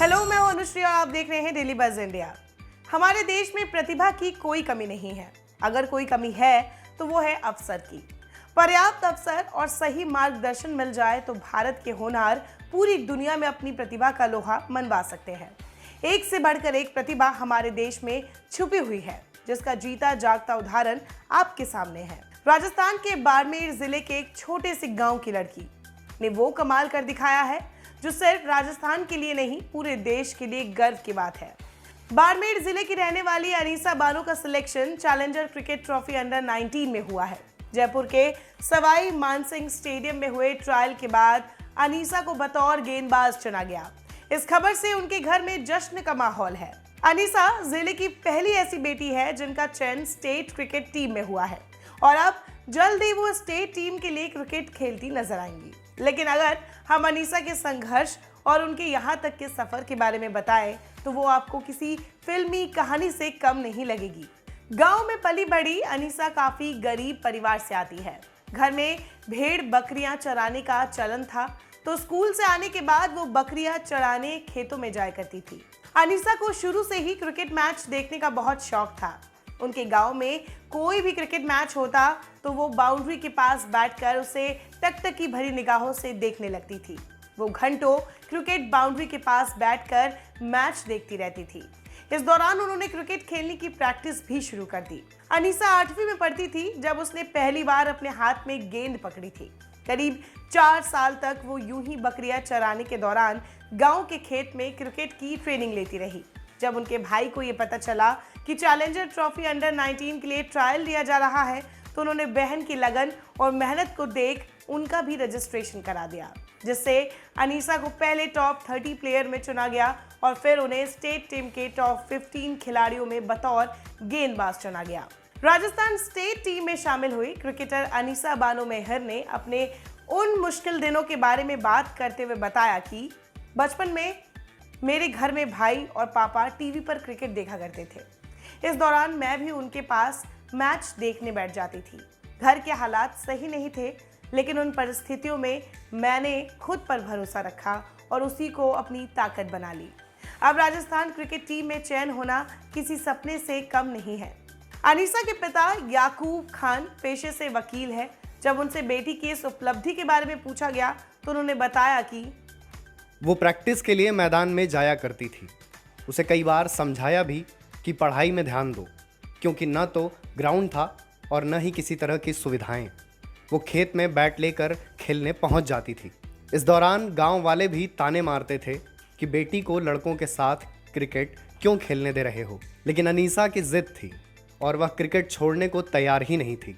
Hello, मैं हूं अनुश्री और आप देख रहे हैं डेली बज़ इंडिया। हमारे देश में प्रतिभा की कोई कमी नहीं है। अगर कोई कमी है तो वो है अवसर की। पर्याप्त अवसर और सही मार्गदर्शन मिल जाए तो भारत के होनहार पूरी दुनिया में अपनी प्रतिभा का लोहा मनवा सकते हैं। एक से बढ़कर एक प्रतिभा हमारे देश में छुपी हुई है, जिसका जीता जागता उदाहरण आपके सामने है। राजस्थान के बाड़मेर जिले के एक छोटे से गांव की लड़की ने वो कमाल कर दिखाया है जो सिर्फ राजस्थान के लिए नहीं, पूरे देश के लिए गर्व की बात है। बाड़मेर जिले की रहने वाली अनीसा बानो का selection challenger cricket trophy under 19 में हुआ है। जयपुर के सवाई मानसिंह स्टेडियम में हुए ट्रायल के बाद अनीसा को बतौर गेंदबाज चुना गया। इस खबर से उनके घर में जश्न का माहौल है। अनीसा जिले की पहली ऐसी बेटी है जिनका चयन स्टेट क्रिकेट टीम में हुआ है और अब जल्द ही वो स्टेट टीम के लिए क्रिकेट खेलती नजर आएंगी। लेकिन अगर हम अनीसा के संघर्ष और उनके यहाँ तक के सफर के बारे में बताएं तो वो आपको किसी फिल्मी कहानी से कम नहीं लगेगी। गांव में पली बड़ी अनीसा काफी गरीब परिवार से आती है। घर में भेड़ बकरियां चराने का चलन था, तो स्कूल से आने के बाद वो बकरियां चराने खेतों में जाया करती थी। अनीसा को शुरू से ही क्रिकेट मैच देखने का बहुत शौक था। उनके गांव में कोई भी क्रिकेट मैच होता तो वो बाउंड्री के पास बैठकर उसे टकटकी भरी निगाहों से देखने लगती थी। वो घंटों क्रिकेट बाउंड्री के पास बैठकर मैच देखती रहती थी। इस दौरान उन्होंने क्रिकेट खेलने की प्रैक्टिस भी शुरू कर दी। अनीसा 8वीं में पढ़ती थी जब उसने पहली बार अपने हाथ में गेंद पकड़ी थी। करीब 4 साल तक वो यूं ही बकरियां चराने के दौरान गांव के खेत में क्रिकेट की ट्रेनिंग लेती रही। जब उनके भाई को ये पता चला कि चैलेंजर ट्रॉफी अंडर 19 के लिए ट्रायल लिया जा रहा है तो उन्होंने बहन की लगन और मेहनत को देख उनका भी रजिस्ट्रेशन करा दिया, जिससे अनीसा को पहले टॉप 30 प्लेयर में चुना गया और फिर उन्हें स्टेट टीम के टॉप 15 खिलाड़ियों में बतौर गेंदबाज चुना गया। राजस्थान स्टेट टीम में शामिल हुई क्रिकेटर अनीसा बानो मेहर ने अपने उन मुश्किल दिनों के बारे में बात करते हुए बताया कि बचपन में मेरे घर में भाई और पापा टीवी पर क्रिकेट देखा करते थे। इस दौरान मैं भी उनके पास मैच देखने बैठ जाती थी। घर के हालात सही नहीं थे, लेकिन उन परिस्थितियों में मैंने खुद पर भरोसा रखा और उसी को अपनी ताकत बना ली। अब राजस्थान क्रिकेट टीम में चयन होना किसी सपने से कम नहीं है। अनीसा के पिता याकूब खान पेशे से वकील है। जब उनसे बेटी की इस उपलब्धि के बारे में पूछा गया तो उन्होंने बताया कि वो प्रैक्टिस के लिए मैदान में जाया करती थी। उसे कई बार समझाया भी कि पढ़ाई में ध्यान दो, क्योंकि न तो ग्राउंड था और न ही किसी तरह की सुविधाएं। वो खेत में बैट लेकर खेलने पहुंच जाती थी। इस दौरान गांव वाले भी ताने मारते थे कि बेटी को लड़कों के साथ क्रिकेट क्यों खेलने दे रहे हो, लेकिन अनीसा की जिद थी और वह क्रिकेट छोड़ने को तैयार ही नहीं थी।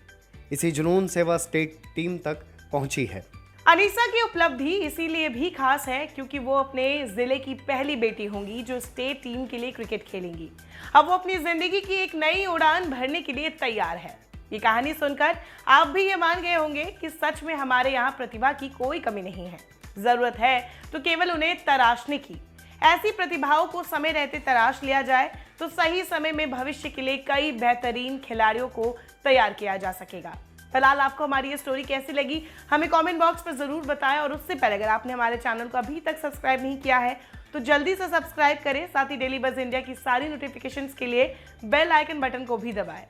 इसी जुनून से वह स्टेट टीम तक पहुंची है। अनीसा की उपलब्धि इसीलिए भी खास है क्योंकि वो अपने जिले की पहली बेटी होंगी जो स्टेट टीम के लिए क्रिकेट खेलेंगी। अब वो अपनी जिंदगी की एक नई उड़ान भरने के लिए तैयार है। ये कहानी सुनकर आप भी ये मान गए होंगे कि सच में हमारे यहाँ प्रतिभा की कोई कमी नहीं है। जरूरत है तो केवल उन्हें तराशने की। ऐसी प्रतिभाओं को समय रहते तराश लिया जाए तो सही समय में भविष्य के लिए कई बेहतरीन खिलाड़ियों को तैयार किया जा सकेगा। फिलहाल आपको हमारी ये स्टोरी कैसी लगी हमें कमेंट बॉक्स पर जरूर बताएं और उससे पहले अगर आपने हमारे चैनल को अभी तक सब्सक्राइब नहीं किया है तो जल्दी से सब्सक्राइब करें। साथ ही डेली बज़ इंडिया की सारी नोटिफिकेशंस के लिए बेल आइकन बटन को भी दबाएं।